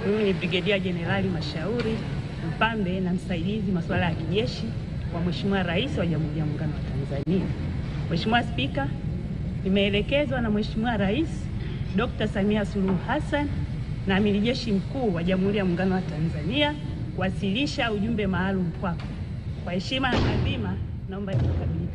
Mimi ni Brigedia Jenerali Mashauri Mpambe na msaidizi masuala ya kijeshi wa Mheshimiwa Rais wa Jamhuri ya Muungano wa Tanzania. Mheshimiwa Spika, nimeelekezwa na Mheshimiwa Rais Dr. Samia Suluhu Hassan na Amiri Jeshi Mkuu wa Jamhuri ya Muungano wa Tanzania kuwasilisha ujumbe maalum kwako. Kwa heshima na taadhima, naomba nikukabidhi.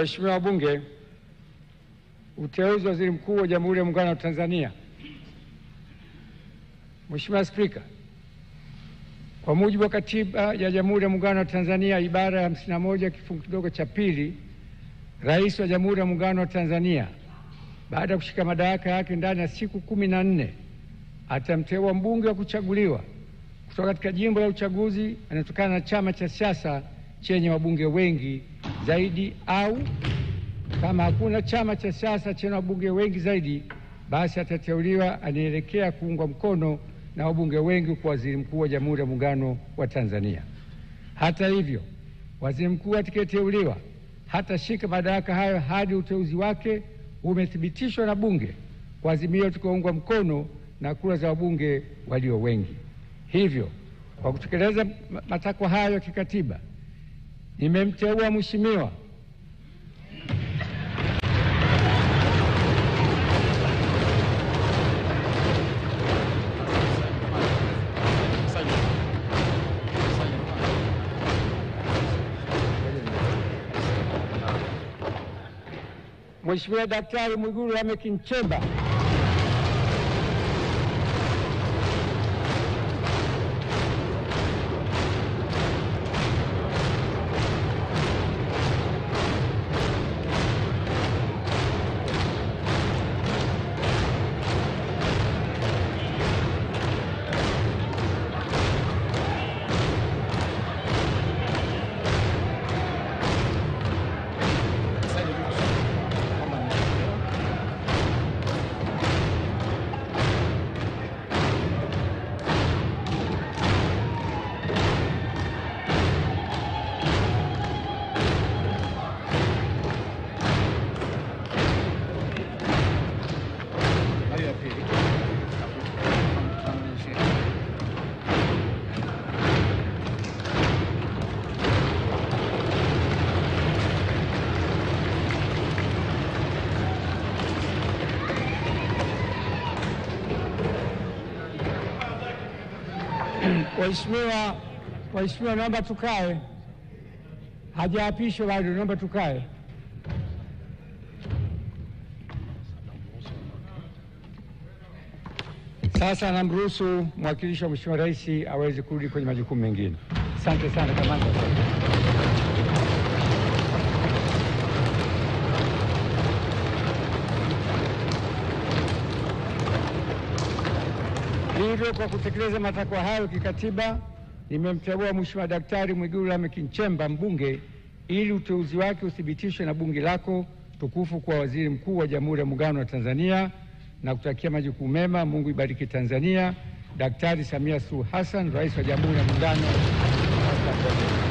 Waheshimiwa wabunge, uteuzi wa Waziri Mkuu wa Jamhuri ya Muungano wa Tanzania. Mheshimiwa Spika, kwa mujibu wa Katiba ya Jamhuri ya Muungano wa Tanzania ibara ya 51 kifungu kidogo cha pili, Rais wa Jamhuri ya Muungano wa Tanzania baada ya kushika madaraka yake ndani ya siku 14 atamteua mbunge wa kuchaguliwa kutoka katika jimbo la uchaguzi anatokana na chama cha siasa chenye wabunge wengi zaidi, au kama hakuna chama cha siasa chenye wabunge wengi zaidi, basi atateuliwa anaelekea kuungwa mkono na wabunge wengi kwa Waziri Mkuu wa Jamhuri ya Muungano wa Tanzania. Hata hivyo, Waziri Mkuu atakayeteuliwa hatashika madaraka hayo hadi uteuzi wake umethibitishwa na Bunge kwa azimio tukaungwa mkono na kura za wabunge walio wengi. Hivyo, kwa kutekeleza matakwa hayo ya kikatiba, nimemteua Mheshimiwa Daktari Mwigulu Lameck Nchemba Waheshimiwa, naomba tukae. Hajaapishwa bado, naomba tukae. Sasa namruhusu mwakilishi wa Mheshimiwa Rais aweze kurudi kwenye majukumu mengine. Asante sana kamanda. Hivyo, kwa kutekeleza matakwa hayo kikatiba, nimemteua Mheshimiwa Daktari Mwigulu Lameck Nchemba mbunge ili uteuzi wake uthibitishwe na bunge lako tukufu kwa Waziri Mkuu wa Jamhuri ya Muungano wa Tanzania, na kutakia majukumu mema. Mungu ibariki Tanzania. Daktari Samia Suluhu Hassan, Rais wa Jamhuri ya Muungano wa Tanzania.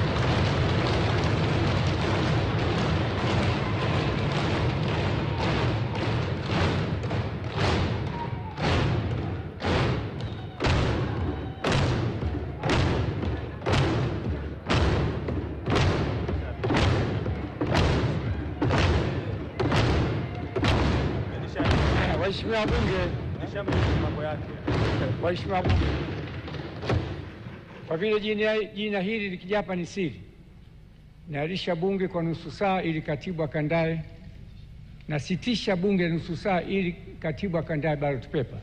Waheshimiwa wabunge, mambo yake. Waheshimiwa wabunge. Kwa vile jina hili likijapa ni siri, naahirisha bunge kwa nusu saa ili katibu akandae, na sitisha bunge nusu saa ili katibu akandae ballot paper.